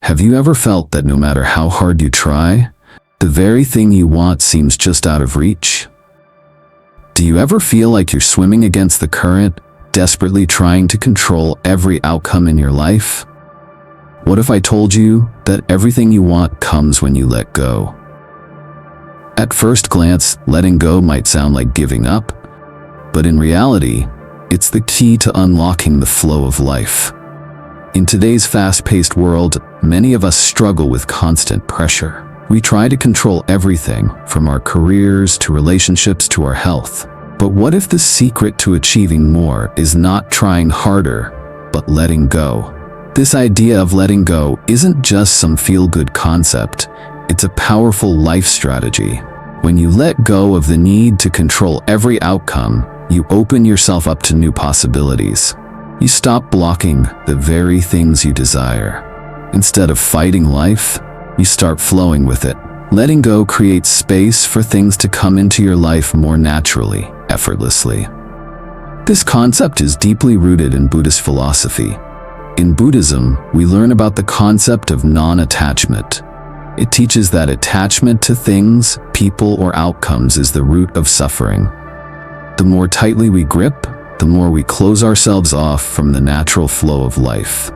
Have you ever felt that no matter how hard you try, the very thing you want seems just out of reach? Do you ever feel like you're swimming against the current, desperately trying to control every outcome in your life? What if I told you that everything you want comes when you let go? At first glance, letting go might sound like giving up, but in reality, it's the key to unlocking the flow of life. In today's fast-paced world, many of us struggle with constant pressure. We try to control everything, from our careers to relationships to our health. But what if the secret to achieving more is not trying harder, but letting go? This idea of letting go isn't just some feel-good concept, it's a powerful life strategy. When you let go of the need to control every outcome, you open yourself up to new possibilities. You stop blocking the very things you desire. Instead of fighting life, you start flowing with it. Letting go creates space for things to come into your life more naturally, effortlessly. This concept is deeply rooted in Buddhist philosophy. In Buddhism, we learn about the concept of non-attachment. It teaches that attachment to things, people, or outcomes is the root of suffering. The more tightly we grip, the more we close ourselves off from the natural flow of life.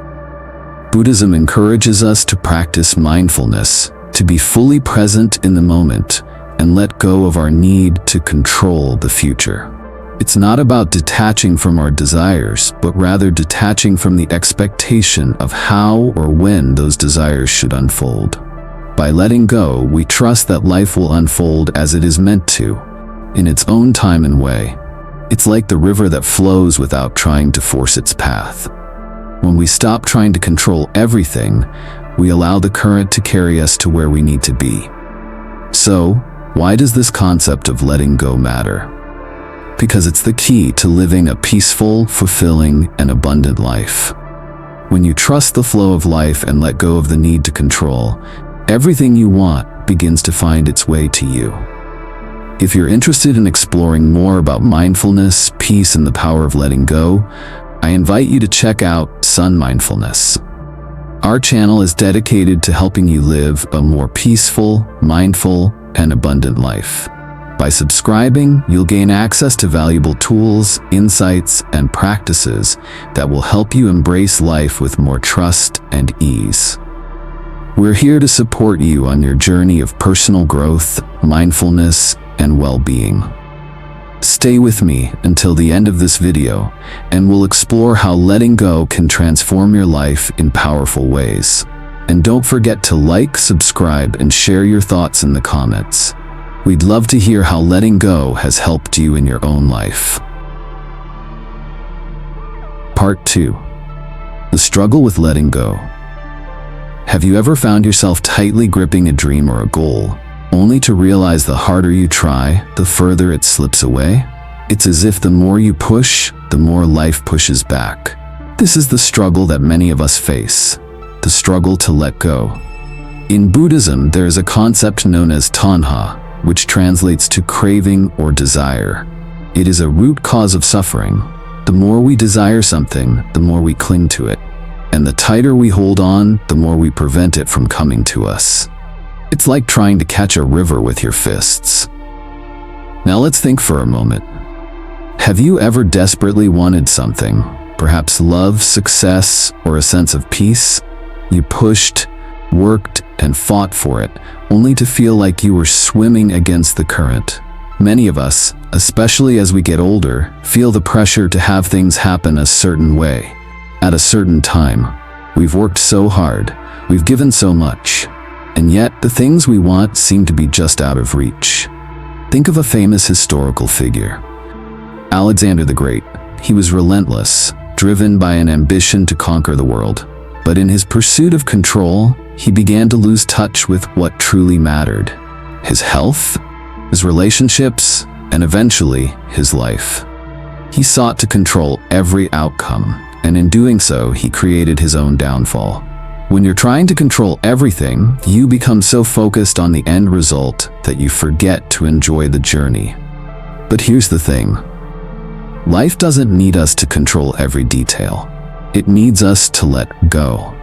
Buddhism encourages us to practice mindfulness, to be fully present in the moment, and let go of our need to control the future. It's not about detaching from our desires, but rather detaching from the expectation of how or when those desires should unfold. By letting go, we trust that life will unfold as it is meant to, in its own time and way. It's like the river that flows without trying to force its path. When we stop trying to control everything, we allow the current to carry us to where we need to be. So, why does this concept of letting go matter? Because it's the key to living a peaceful, fulfilling, and abundant life. When you trust the flow of life and let go of the need to control, everything you want begins to find its way to you. If you're interested in exploring more about mindfulness, peace, and the power of letting go, I invite you to check out Son.Mindfulness. Our channel is dedicated to helping you live a more peaceful, mindful, and abundant life. By subscribing, you'll gain access to valuable tools, insights, and practices that will help you embrace life with more trust and ease. We're here to support you on your journey of personal growth, mindfulness, and well-being. Stay with me until the end of this video, and we'll explore how letting go can transform your life in powerful ways. And don't forget to like, subscribe, and share your thoughts in the comments. We'd love to hear how letting go has helped you in your own life. Part 2. The struggle with letting go. Have you ever found yourself tightly gripping a dream or a goal, only to realize the harder you try, the further it slips away? It's as if the more you push, the more life pushes back. This is the struggle that many of us face, the struggle to let go. In Buddhism, there is a concept known as tanha, which translates to craving or desire. It is a root cause of suffering. The more we desire something, the more we cling to it. And the tighter we hold on, the more we prevent it from coming to us. It's like trying to catch a river with your fists. Now let's think for a moment. Have you ever desperately wanted something, perhaps love, success, or a sense of peace? You pushed, worked, and fought for it, only to feel like you were swimming against the current. Many of us, especially as we get older, feel the pressure to have things happen a certain way, at a certain time. We've worked so hard, we've given so much, and yet the things we want seem to be just out of reach. Think of a famous historical figure. Alexander the Great. He was relentless, driven by an ambition to conquer the world. But in his pursuit of control, he began to lose touch with what truly mattered: his health, his relationships, and eventually, his life. He sought to control every outcome, and in doing so, he created his own downfall. When you're trying to control everything, you become so focused on the end result that you forget to enjoy the journey. But here's the thing. Life doesn't need us to control every detail. It needs us to let go.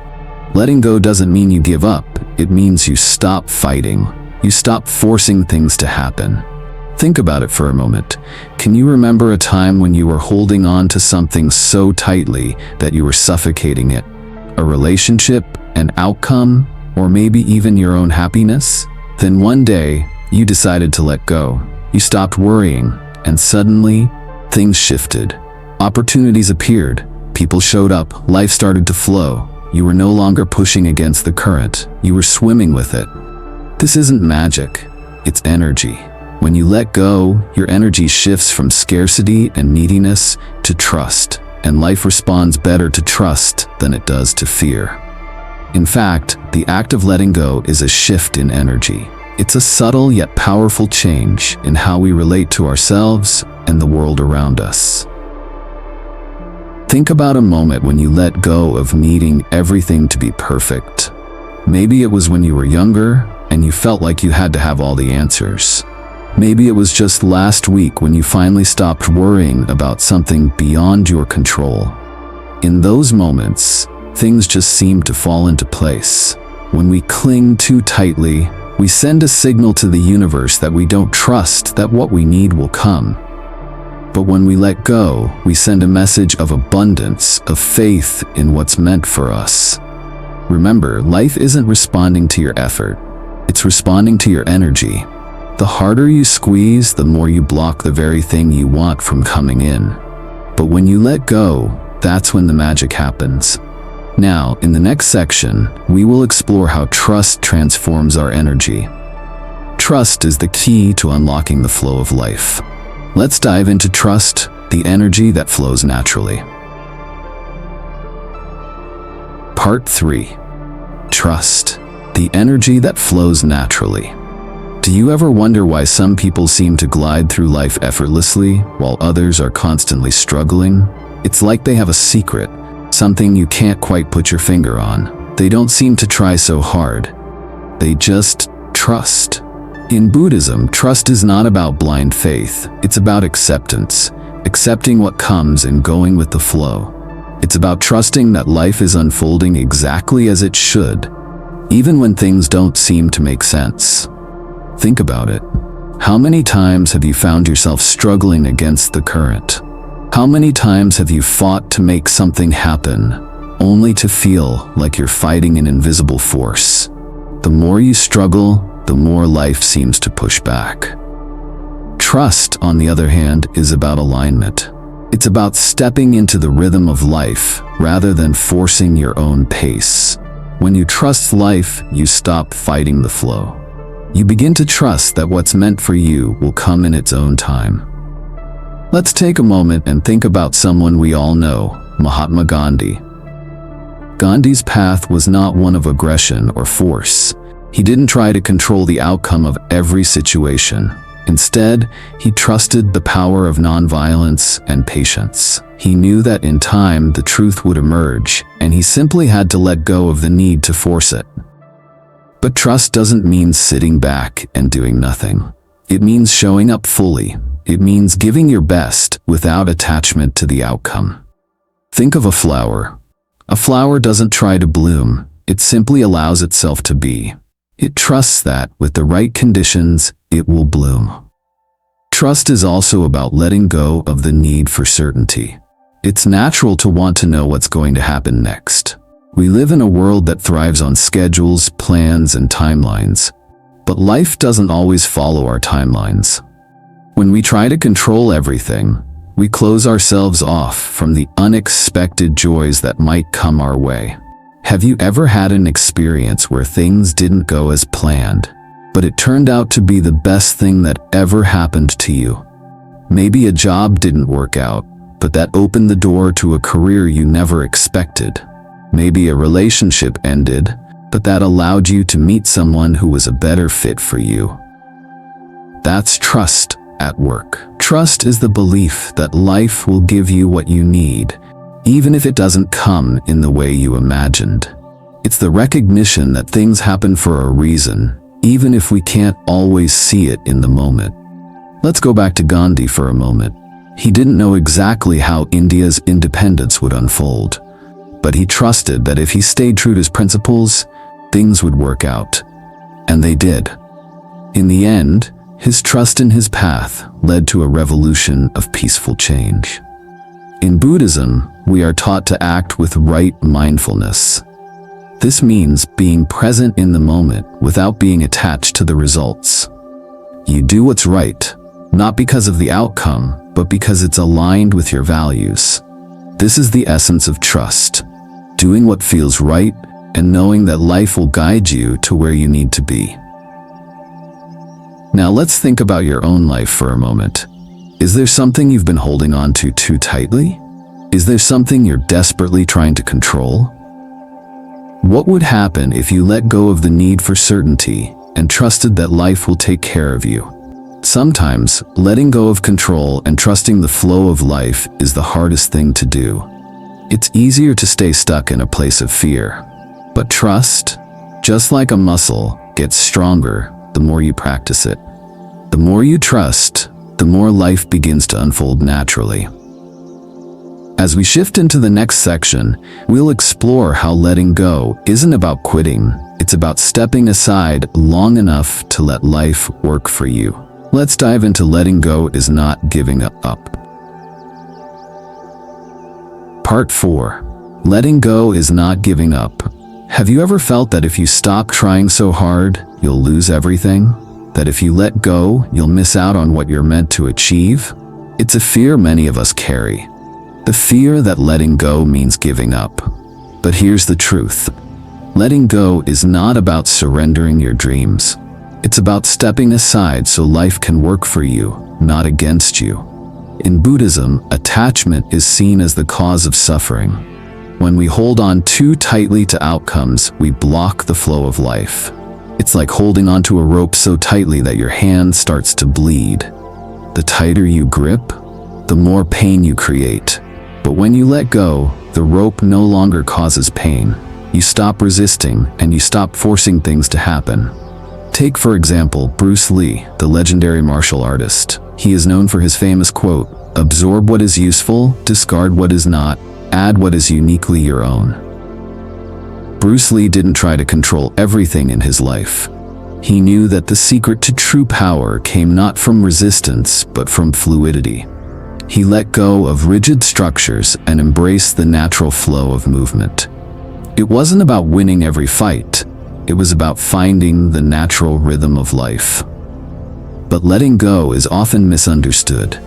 Letting go doesn't mean you give up. It means you stop fighting. You stop forcing things to happen. Think about it for a moment. Can you remember a time when you were holding on to something so tightly that you were suffocating it? A relationship, an outcome, or maybe even your own happiness? Then one day, you decided to let go. You stopped worrying, and suddenly, things shifted. Opportunities appeared. People showed up. Life started to flow. You were no longer pushing against the current. You were swimming with it. This isn't magic. It's energy. When you let go, your energy shifts from scarcity and neediness to trust, and life responds better to trust than it does to fear. In fact, the act of letting go is a shift in energy. It's a subtle yet powerful change in how we relate to ourselves and the world around us. Think about a moment when you let go of needing everything to be perfect. Maybe it was when you were younger and you felt like you had to have all the answers. Maybe it was just last week when you finally stopped worrying about something beyond your control. In those moments, things just seem to fall into place. When we cling too tightly, we send a signal to the universe that we don't trust that what we need will come. But when we let go, we send a message of abundance, of faith in what's meant for us. Remember, life isn't responding to your effort. It's responding to your energy. The harder you squeeze, the more you block the very thing you want from coming in. But when you let go, that's when the magic happens. Now, in the next section, we will explore how trust transforms our energy. Trust is the key to unlocking the flow of life. Let's dive into trust, the energy that flows naturally. Part 3. Trust, the energy that flows naturally. Do you ever wonder why some people seem to glide through life effortlessly while others are constantly struggling? It's like they have a secret, something you can't quite put your finger on. They don't seem to try so hard. They just trust. In Buddhism, trust is not about blind faith. It's about acceptance, accepting what comes and going with the flow. It's about trusting that life is unfolding exactly as it should, even when things don't seem to make sense. Think about it. How many times have you found yourself struggling against the current? How many times have you fought to make something happen, only to feel like you're fighting an invisible force? The more you struggle, the more life seems to push back. Trust, on the other hand, is about alignment. It's about stepping into the rhythm of life rather than forcing your own pace. When you trust life, you stop fighting the flow. You begin to trust that what's meant for you will come in its own time. Let's take a moment and think about someone we all know, Mahatma Gandhi. Gandhi's path was not one of aggression or force. He didn't try to control the outcome of every situation. Instead, he trusted the power of nonviolence and patience. He knew that in time the truth would emerge, and he simply had to let go of the need to force it. But trust doesn't mean sitting back and doing nothing. It means showing up fully. It means giving your best without attachment to the outcome. Think of a flower. A flower doesn't try to bloom. It simply allows itself to be. It trusts that, with the right conditions, it will bloom. Trust is also about letting go of the need for certainty. It's natural to want to know what's going to happen next. We live in a world that thrives on schedules, plans, and timelines. But life doesn't always follow our timelines. When we try to control everything, we close ourselves off from the unexpected joys that might come our way. Have you ever had an experience where things didn't go as planned, but it turned out to be the best thing that ever happened to you? Maybe a job didn't work out, but that opened the door to a career you never expected. Maybe a relationship ended, but that allowed you to meet someone who was a better fit for you. That's trust at work. Trust is the belief that life will give you what you need, even if it doesn't come in the way you imagined. It's the recognition that things happen for a reason, even if we can't always see it in the moment. Let's go back to Gandhi for a moment. He didn't know exactly how India's independence would unfold. but he trusted that if he stayed true to his principles, things would work out. And they did. In the end, his trust in his path led to a revolution of peaceful change. In Buddhism, we are taught to act with right mindfulness. This means being present in the moment without being attached to the results. You do what's right, not because of the outcome, but because it's aligned with your values. This is the essence of trust, doing what feels right and knowing that life will guide you to where you need to be. Now let's think about your own life for a moment. Is there something you've been holding on to too tightly? Is there something you're desperately trying to control? What would happen if you let go of the need for certainty and trusted that life will take care of you? Sometimes, letting go of control and trusting the flow of life is the hardest thing to do. It's easier to stay stuck in a place of fear. But trust, just like a muscle, gets stronger the more you practice it. The more you trust, the more life begins to unfold naturally. As we shift into the next section, we'll explore how letting go isn't about quitting, it's about stepping aside long enough to let life work for you. Let's dive into letting go is not giving up. Part 4. Letting go is not giving up. Have you ever felt that if you stop trying so hard, you'll lose everything? That if you let go, you'll miss out on what you're meant to achieve? It's a fear many of us carry. The fear that letting go means giving up. But here's the truth. Letting go is not about surrendering your dreams. It's about stepping aside so life can work for you, not against you. In Buddhism, attachment is seen as the cause of suffering. When we hold on too tightly to outcomes, we block the flow of life. It's like holding onto a rope so tightly that your hand starts to bleed. The tighter you grip, the more pain you create. But when you let go, the rope no longer causes pain. You stop resisting and you stop forcing things to happen. Take, for example, Bruce Lee, the legendary martial artist. He is known for his famous quote, "Absorb what is useful, discard what is not, add what is uniquely your own." Bruce Lee didn't try to control everything in his life. He knew that the secret to true power came not from resistance, but from fluidity. He let go of rigid structures and embraced the natural flow of movement. It wasn't about winning every fight. It was about finding the natural rhythm of life. But letting go is often misunderstood.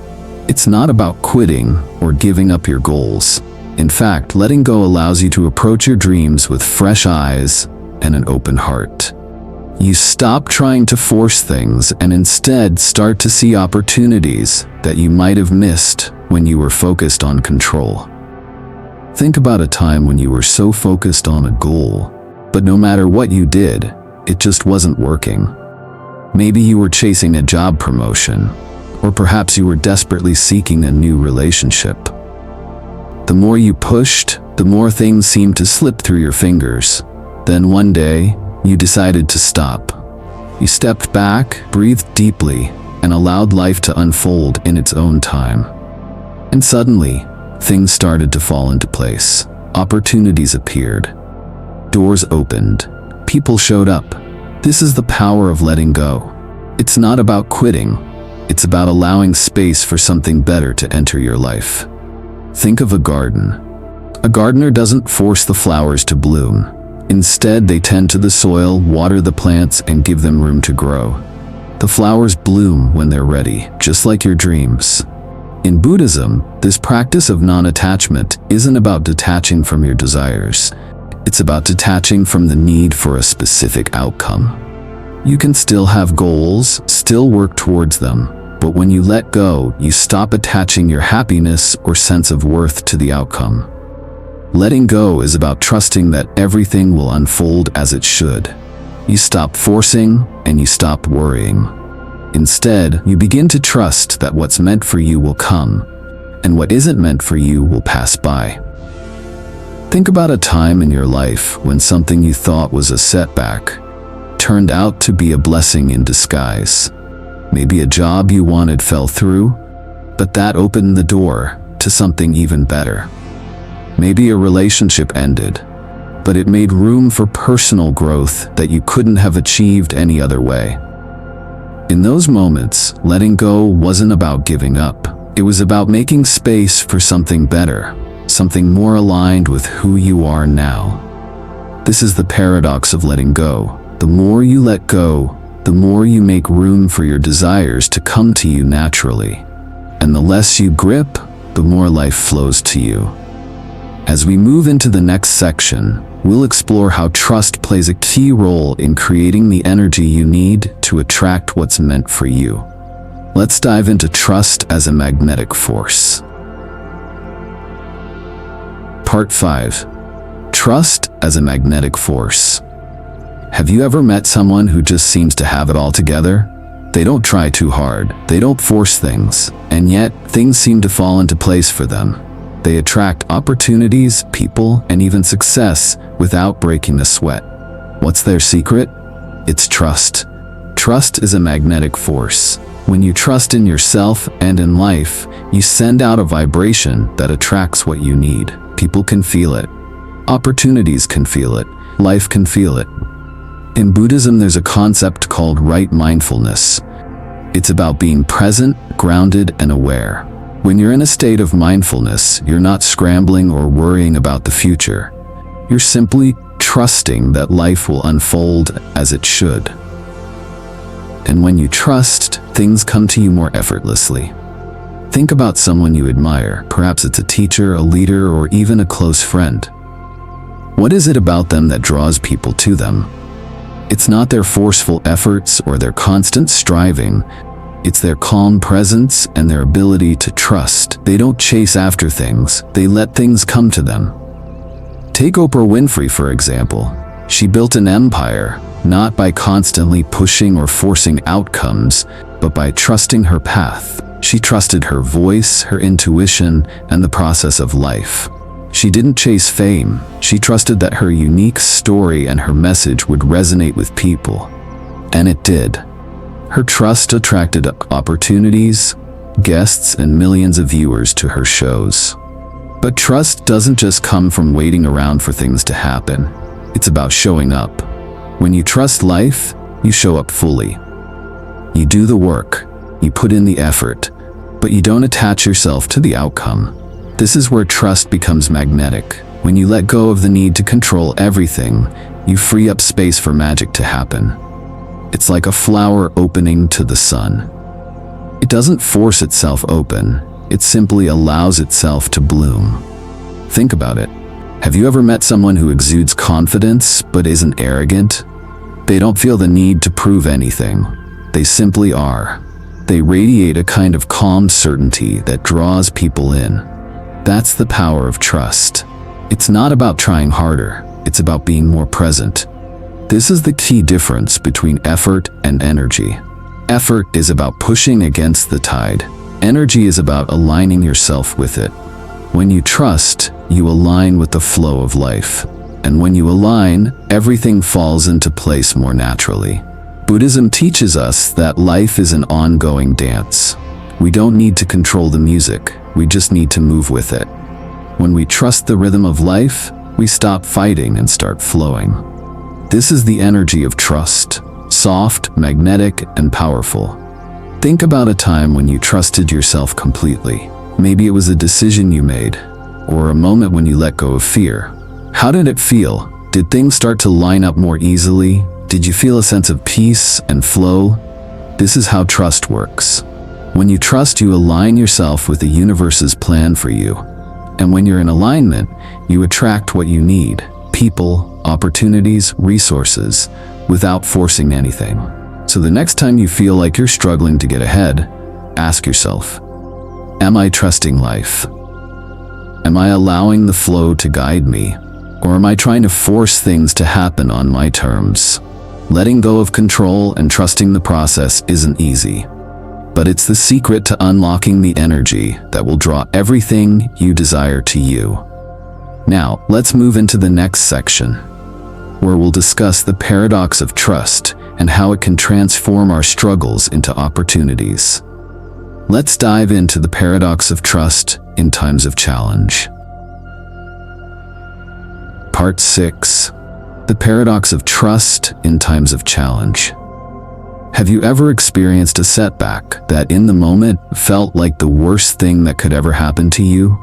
It's not about quitting or giving up your goals. In fact, letting go allows you to approach your dreams with fresh eyes and an open heart. You stop trying to force things and instead start to see opportunities that you might have missed when you were focused on control. Think about a time when you were so focused on a goal, but no matter what you did, it just wasn't working. Maybe you were chasing a job promotion, or perhaps you were desperately seeking a new relationship. The more you pushed, the more things seemed to slip through your fingers. Then one day, you decided to stop. You stepped back, breathed deeply, and allowed life to unfold in its own time. And suddenly, things started to fall into place. Opportunities appeared. Doors opened. People showed up. This is the power of letting go. It's not about quitting. It's about allowing space for something better to enter your life. Think of a garden. A gardener doesn't force the flowers to bloom. Instead, they tend to the soil, water the plants, and give them room to grow. The flowers bloom when they're ready, just like your dreams. In Buddhism, this practice of non-attachment isn't about detaching from your desires. It's about detaching from the need for a specific outcome. You can still have goals, still work towards them, but when you let go, you stop attaching your happiness or sense of worth to the outcome. Letting go is about trusting that everything will unfold as it should. You stop forcing and you stop worrying. Instead, you begin to trust that what's meant for you will come, and what isn't meant for you will pass by. Think about a time in your life when something you thought was a setback turned out to be a blessing in disguise. Maybe a job you wanted fell through, but that opened the door to something even better. Maybe a relationship ended, but it made room for personal growth that you couldn't have achieved any other way. In those moments, letting go wasn't about giving up. It was about making space for something better, something more aligned with who you are now. This is the paradox of letting go. The more you let go, the more you make room for your desires to come to you naturally. And the less you grip, the more life flows to you. As we move into the next section, we'll explore how trust plays a key role in creating the energy you need to attract what's meant for you. Let's dive into trust as a magnetic force. Part 5. Trust as a magnetic force. Have you ever met someone who just seems to have it all together? They don't try too hard, they don't force things, and yet things seem to fall into place for them. They attract opportunities, people, and even success without breaking a sweat. What's their secret? It's trust. Trust is a magnetic force. When you trust in yourself and in life, you send out a vibration that attracts what you need. People can feel it. Opportunities can feel it. Life can feel it. In Buddhism, there's a concept called right mindfulness. It's about being present, grounded, and aware. When you're in a state of mindfulness, you're not scrambling or worrying about the future. You're simply trusting that life will unfold as it should. And when you trust, things come to you more effortlessly. Think about someone you admire. Perhaps it's a teacher, a leader, or even a close friend. What is it about them that draws people to them? It's not their forceful efforts or their constant striving. It's their calm presence and their ability to trust. They don't chase after things, they let things come to them. Take Oprah Winfrey, for example. She built an empire, not by constantly pushing or forcing outcomes, but by trusting her path. She trusted her voice, her intuition, and the process of life. She didn't chase fame. She trusted that her unique story and her message would resonate with people. And it did. Her trust attracted opportunities, guests, and millions of viewers to her shows. But trust doesn't just come from waiting around for things to happen. It's about showing up. When you trust life, you show up fully. You do the work, you put in the effort, but you don't attach yourself to the outcome. This is where trust becomes magnetic. When you let go of the need to control everything, you free up space for magic to happen. It's like a flower opening to the sun. It doesn't force itself open, it simply allows itself to bloom. Think about it. Have you ever met someone who exudes confidence but isn't arrogant? They don't feel the need to prove anything. They simply are. They radiate a kind of calm certainty that draws people in. That's the power of trust. It's not about trying harder, it's about being more present. This is the key difference between effort and energy. Effort is about pushing against the tide. Energy is about aligning yourself with it. When you trust, you align with the flow of life. And when you align, everything falls into place more naturally. Buddhism teaches us that life is an ongoing dance. We don't need to control the music, we just need to move with it. When we trust the rhythm of life, we stop fighting and start flowing. This is the energy of trust, soft, magnetic, and powerful. Think about a time when you trusted yourself completely. Maybe it was a decision you made, or a moment when you let go of fear. How did it feel? Did things start to line up more easily? Did you feel a sense of peace and flow? This is how trust works. When you trust, you align yourself with the universe's plan for you. And when you're in alignment, you attract what you need: people, opportunities, resources, without forcing anything. So the next time you feel like you're struggling to get ahead, ask yourself, am I trusting life? Am I allowing the flow to guide me? Or am I trying to force things to happen on my terms? Letting go of control and trusting the process isn't easy. But it's the secret to unlocking the energy that will draw everything you desire to you. Now, let's move into the next section, where we'll discuss the paradox of trust and how it can transform our struggles into opportunities. Let's dive into the paradox of trust in times of challenge. Part 6. The paradox of trust in times of challenge. Have you ever experienced a setback that in the moment felt like the worst thing that could ever happen to you?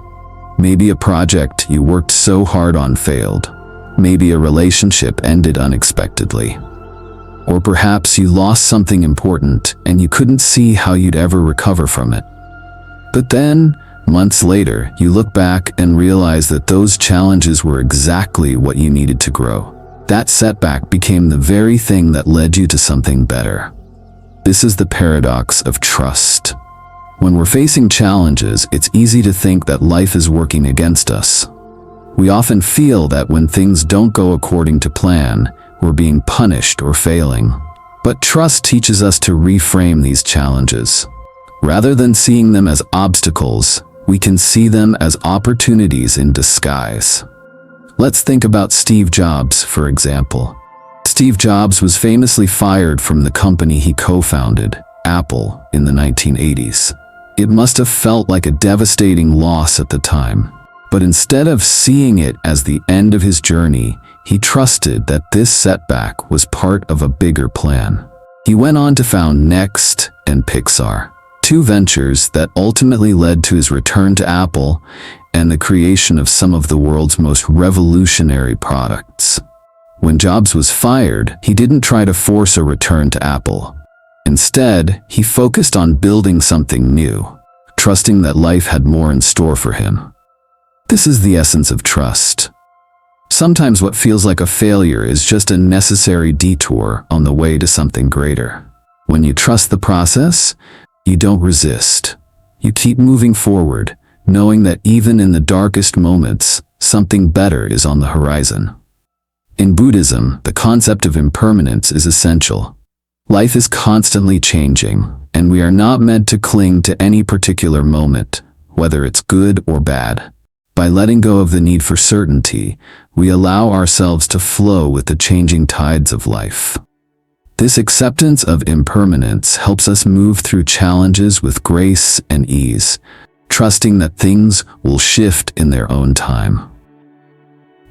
Maybe a project you worked so hard on failed. Maybe a relationship ended unexpectedly. Or perhaps you lost something important and you couldn't see how you'd ever recover from it. But then, months later, you look back and realize that those challenges were exactly what you needed to grow. That setback became the very thing that led you to something better. This is the paradox of trust. When we're facing challenges, it's easy to think that life is working against us. We often feel that when things don't go according to plan, we're being punished or failing. But trust teaches us to reframe these challenges. Rather than seeing them as obstacles, we can see them as opportunities in disguise. Let's think about Steve Jobs, for example. Steve Jobs was famously fired from the company he co-founded, Apple, in the 1980s. It must have felt like a devastating loss at the time. But instead of seeing it as the end of his journey, he trusted that this setback was part of a bigger plan. He went on to found Next and Pixar, two ventures that ultimately led to his return to Apple and the creation of some of the world's most revolutionary products. When Jobs was fired, he didn't try to force a return to Apple. Instead, he focused on building something new, trusting that life had more in store for him. This is the essence of trust. Sometimes what feels like a failure is just a necessary detour on the way to something greater. When you trust the process, you don't resist. You keep moving forward, knowing that even in the darkest moments, something better is on the horizon. In Buddhism, the concept of impermanence is essential. Life is constantly changing, and we are not meant to cling to any particular moment, whether it's good or bad. By letting go of the need for certainty, we allow ourselves to flow with the changing tides of life. This acceptance of impermanence helps us move through challenges with grace and ease, trusting that things will shift in their own time.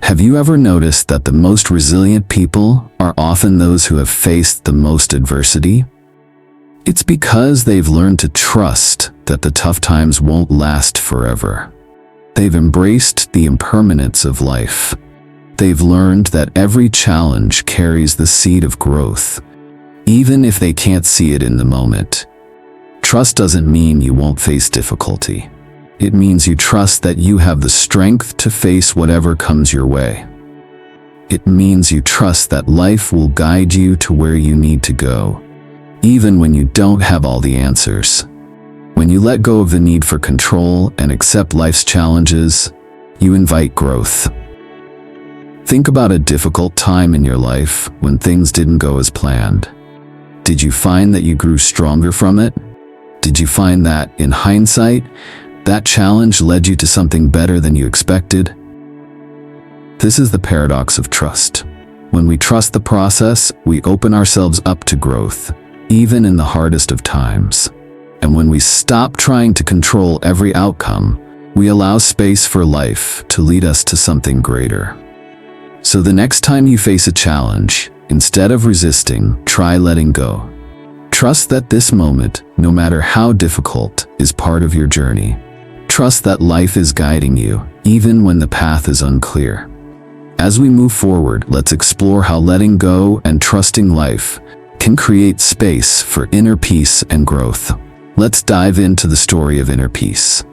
Have you ever noticed that the most resilient people are often those who have faced the most adversity? It's because they've learned to trust that the tough times won't last forever. They've embraced the impermanence of life. They've learned that every challenge carries the seed of growth, even if they can't see it in the moment. Trust doesn't mean you won't face difficulty. It means you trust that you have the strength to face whatever comes your way. It means you trust that life will guide you to where you need to go, even when you don't have all the answers. When you let go of the need for control and accept life's challenges, you invite growth. Think about a difficult time in your life when things didn't go as planned. Did you find that you grew stronger from it? Did you find that, in hindsight, that challenge led you to something better than you expected? This is the paradox of trust. When we trust the process, we open ourselves up to growth, even in the hardest of times. And when we stop trying to control every outcome, we allow space for life to lead us to something greater. So the next time you face a challenge, instead of resisting, try letting go. Trust that this moment, no matter how difficult, is part of your journey. Trust that life is guiding you, even when the path is unclear. As we move forward, let's explore how letting go and trusting life can create space for inner peace and growth. Let's dive into the story of inner peace.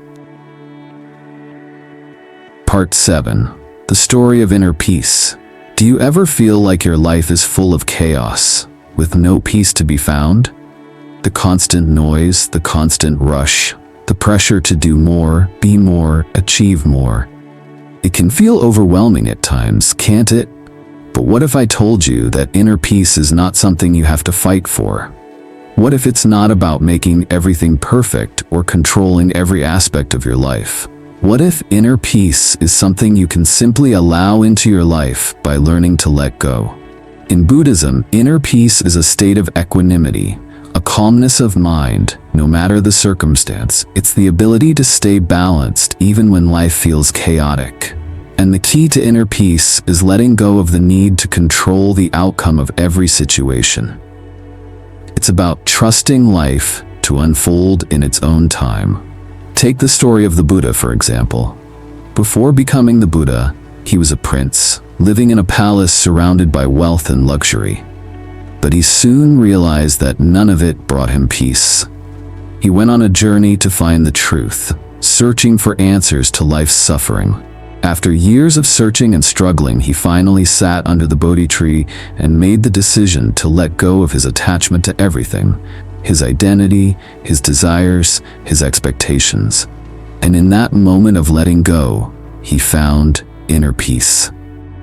Part 7. The story of inner peace. Do you ever feel like your life is full of chaos, with no peace to be found? The constant noise, the constant rush, the pressure to do more, be more, achieve more. It can feel overwhelming at times, can't it? But what if I told you that inner peace is not something you have to fight for? What if it's not about making everything perfect or controlling every aspect of your life? What if inner peace is something you can simply allow into your life by learning to let go? In Buddhism, inner peace is a state of equanimity, a calmness of mind, no matter the circumstance. It's the ability to stay balanced even when life feels chaotic. And the key to inner peace is letting go of the need to control the outcome of every situation. It's about trusting life to unfold in its own time. Take the story of the Buddha, for example. Before becoming the Buddha, he was a prince, living in a palace surrounded by wealth and luxury. But he soon realized that none of it brought him peace. He went on a journey to find the truth, searching for answers to life's suffering. After years of searching and struggling, he finally sat under the Bodhi tree and made the decision to let go of his attachment to everything, his identity, his desires, his expectations. And in that moment of letting go, he found inner peace.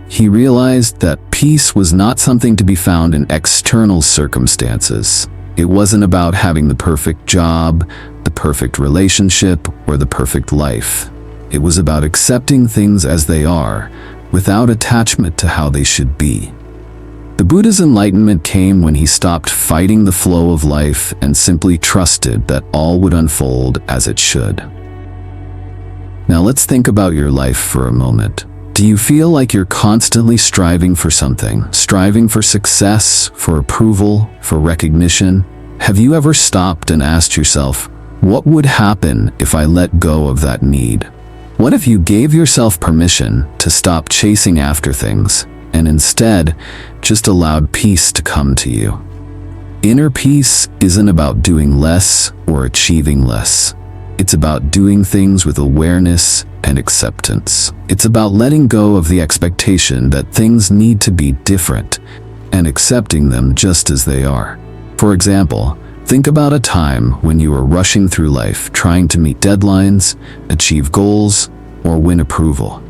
He realized that peace was not something to be found in external circumstances. It wasn't about having the perfect job, the perfect relationship, or the perfect life. It was about accepting things as they are, without attachment to how they should be. The Buddha's enlightenment came when he stopped fighting the flow of life and simply trusted that all would unfold as it should. Now let's think about your life for a moment. Do you feel like you're constantly striving for something? Striving for success, for approval, for recognition? Have you ever stopped and asked yourself, what would happen if I let go of that need? What if you gave yourself permission to stop chasing after things and instead just allowed peace to come to you? Inner peace isn't about doing less or achieving less. It's about doing things with awareness and acceptance. It's about letting go of the expectation that things need to be different and accepting them just as they are. For example, think about a time when you were rushing through life trying to meet deadlines, achieve goals, or win approval.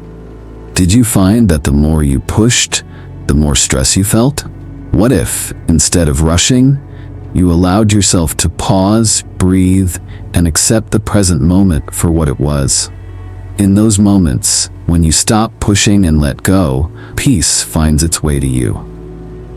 Did you find that the more you pushed, the more stress you felt? What if, instead of rushing, you allowed yourself to pause, breathe, and accept the present moment for what it was? In those moments, when you stop pushing and let go, peace finds its way to you.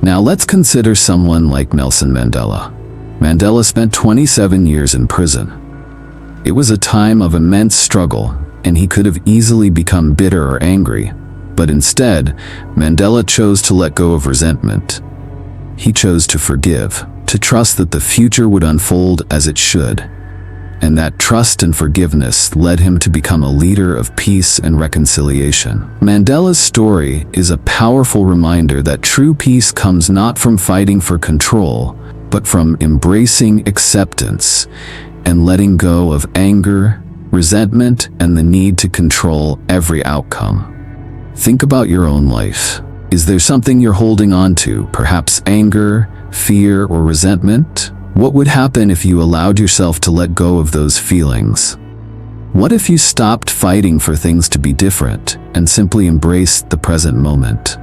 Now let's consider someone like Nelson Mandela. Mandela spent 27 years in prison. It was a time of immense struggle, and he could have easily become bitter or angry. But instead, Mandela chose to let go of resentment. He chose to forgive, to trust that the future would unfold as it should. And that trust and forgiveness led him to become a leader of peace and reconciliation. Mandela's story is a powerful reminder that true peace comes not from fighting for control, but from embracing acceptance and letting go of anger, resentment, and the need to control every outcome. Think about your own life. Is there something you're holding on to, perhaps anger, fear, or resentment? What would happen if you allowed yourself to let go of those feelings? What if you stopped fighting for things to be different and simply embraced the present moment?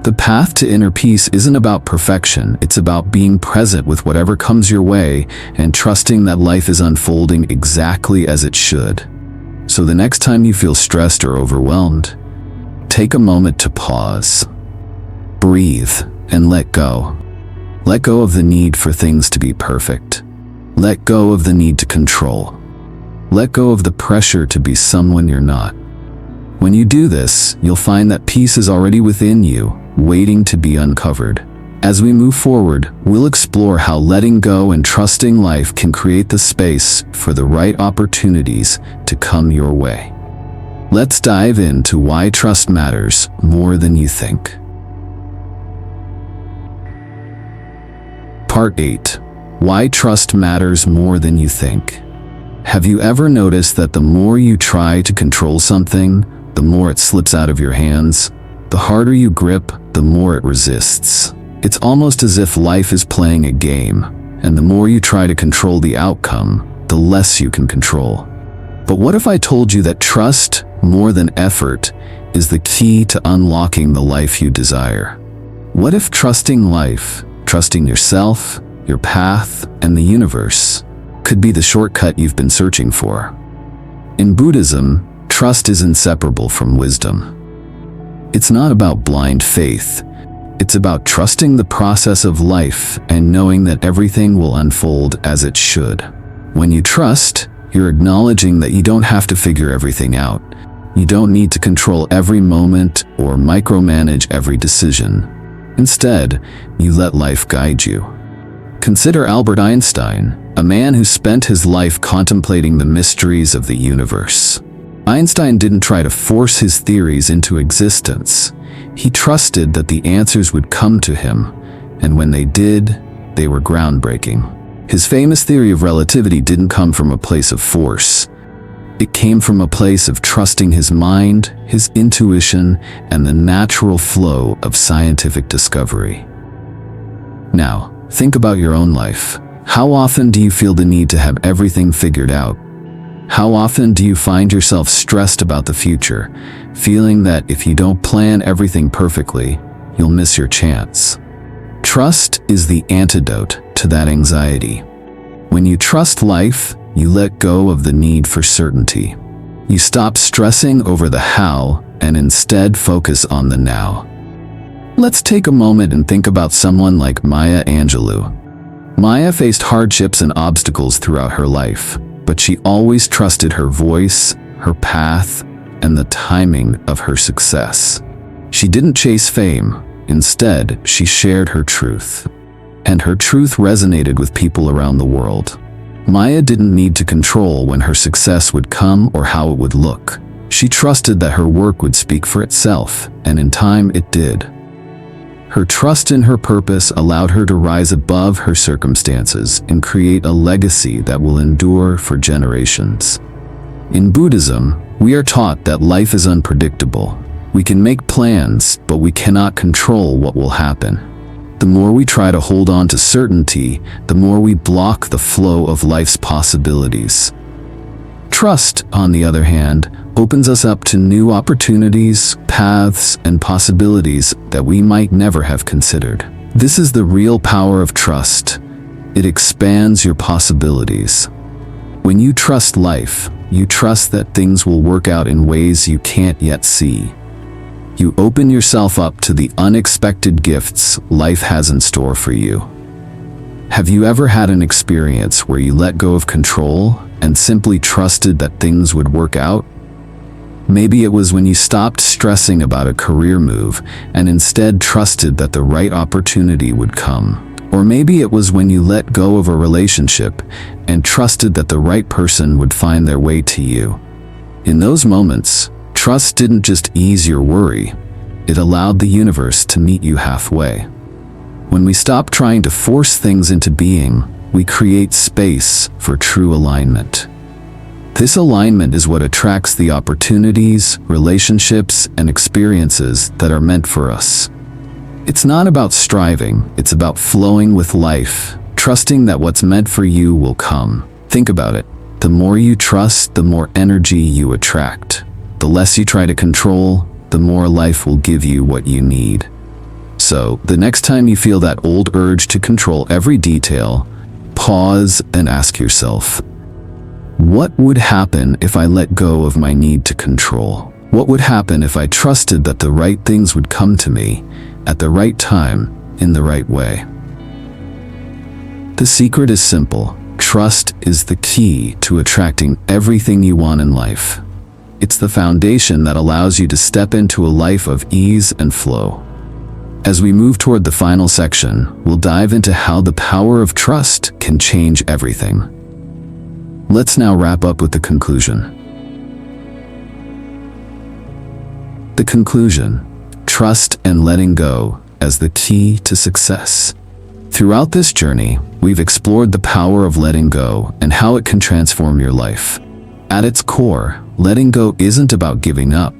The path to inner peace isn't about perfection, it's about being present with whatever comes your way and trusting that life is unfolding exactly as it should. So the next time you feel stressed or overwhelmed, take a moment to pause, breathe, and let go. Let go of the need for things to be perfect. Let go of the need to control. Let go of the pressure to be someone you're not. When you do this, you'll find that peace is already within you, waiting to be uncovered. As we move forward, we'll explore how letting go and trusting life can create the space for the right opportunities to come your way. Let's dive into why trust matters more than you think. Part 8. Why trust matters more than you think. Have you ever noticed that the more you try to control something, the more it slips out of your hands? The harder you grip, the more it resists. It's almost as if life is playing a game, and the more you try to control the outcome, the less you can control. But what if I told you that trust, more than effort, is the key to unlocking the life you desire? What if trusting life, trusting yourself, your path, and the universe could be the shortcut you've been searching for? In Buddhism, trust is inseparable from wisdom. It's not about blind faith. It's about trusting the process of life and knowing that everything will unfold as it should. When you trust, you're acknowledging that you don't have to figure everything out. You don't need to control every moment or micromanage every decision. Instead, you let life guide you. Consider Albert Einstein, a man who spent his life contemplating the mysteries of the universe. Einstein didn't try to force his theories into existence. He trusted that the answers would come to him, and when they did, they were groundbreaking. His famous theory of relativity didn't come from a place of force. It came from a place of trusting his mind, his intuition, and the natural flow of scientific discovery. Now, think about your own life. How often do you feel the need to have everything figured out? How often do you find yourself stressed about the future, feeling that if you don't plan everything perfectly, you'll miss your chance? Trust is the antidote to that anxiety. When you trust life, you let go of the need for certainty. You stop stressing over the how and instead focus on the now. Let's take a moment and think about someone like Maya Angelou. Maya faced hardships and obstacles throughout her life, but she always trusted her voice, her path, and the timing of her success. She didn't chase fame. Instead, she shared her truth. And her truth resonated with people around the world. Maya didn't need to control when her success would come or how it would look. She trusted that her work would speak for itself, and in time it did. Her trust in her purpose allowed her to rise above her circumstances and create a legacy that will endure for generations. In Buddhism, we are taught that life is unpredictable. We can make plans, but we cannot control what will happen. The more we try to hold on to certainty, the more we block the flow of life's possibilities. Trust, on the other hand, opens us up to new opportunities, paths, and possibilities that we might never have considered. This is the real power of trust. It expands your possibilities. When you trust life, you trust that things will work out in ways you can't yet see. You open yourself up to the unexpected gifts life has in store for you. Have you ever had an experience where you let go of control and simply trusted that things would work out? Maybe it was when you stopped stressing about a career move and instead trusted that the right opportunity would come. Or maybe it was when you let go of a relationship and trusted that the right person would find their way to you. In those moments, trust didn't just ease your worry, it allowed the universe to meet you halfway. When we stop trying to force things into being, we create space for true alignment. This alignment is what attracts the opportunities, relationships, and experiences that are meant for us. It's not about striving, it's about flowing with life, trusting that what's meant for you will come. Think about it. The more you trust, the more energy you attract. The less you try to control, the more life will give you what you need. So, the next time you feel that old urge to control every detail, pause and ask yourself, what would happen if I let go of my need to control? What would happen if I trusted that the right things would come to me at the right time, in the right way? The secret is simple. Trust is the key to attracting everything you want in life. It's the foundation that allows you to step into a life of ease and flow. As we move toward the final section, we'll dive into how the power of trust can change everything. Let's now wrap up with the conclusion. The conclusion: trust and letting go as the key to success. Throughout this journey, we've explored the power of letting go and how it can transform your life. At its core, letting go isn't about giving up.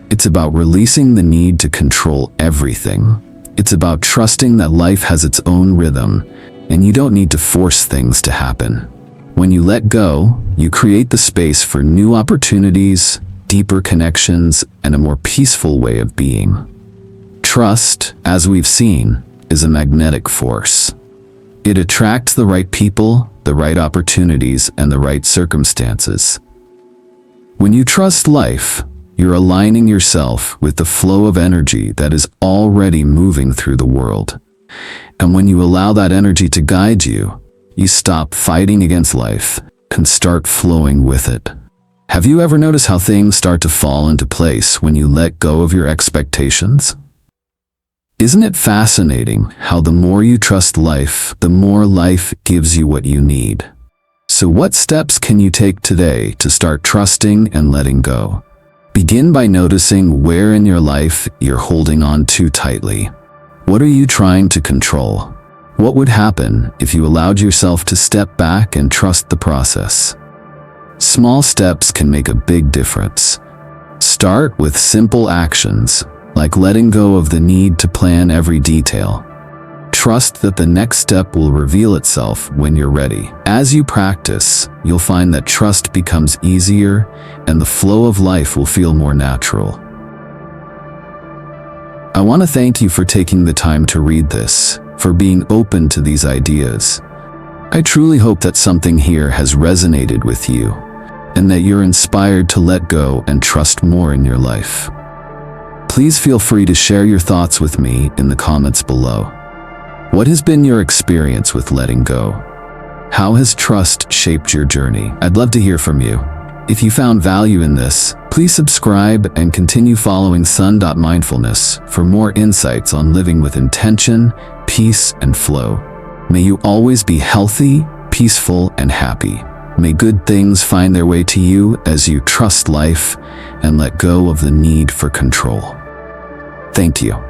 It's about releasing the need to control everything. It's about trusting that life has its own rhythm, and you don't need to force things to happen. When you let go, you create the space for new opportunities, deeper connections, and a more peaceful way of being. Trust, as we've seen, is a magnetic force. It attracts the right people, the right opportunities, and the right circumstances. When you trust life, you're aligning yourself with the flow of energy that is already moving through the world. And when you allow that energy to guide you, you stop fighting against life and start flowing with it. Have you ever noticed how things start to fall into place when you let go of your expectations? Isn't it fascinating how the more you trust life, the more life gives you what you need? So what steps can you take today to start trusting and letting go? Begin by noticing where in your life you're holding on too tightly. What are you trying to control? What would happen if you allowed yourself to step back and trust the process? Small steps can make a big difference. Start with simple actions, like letting go of the need to plan every detail. Trust that the next step will reveal itself when you're ready. As you practice, you'll find that trust becomes easier and the flow of life will feel more natural. I want to thank you for taking the time to read this, for being open to these ideas. I truly hope that something here has resonated with you, and that you're inspired to let go and trust more in your life. Please feel free to share your thoughts with me in the comments below. What has been your experience with letting go? How has trust shaped your journey? I'd love to hear from you. If you found value in this, please subscribe and continue following Son.Mindfulness for more insights on living with intention, peace, and flow. May you always be healthy, peaceful, and happy. May good things find their way to you as you trust life and let go of the need for control. Thank you.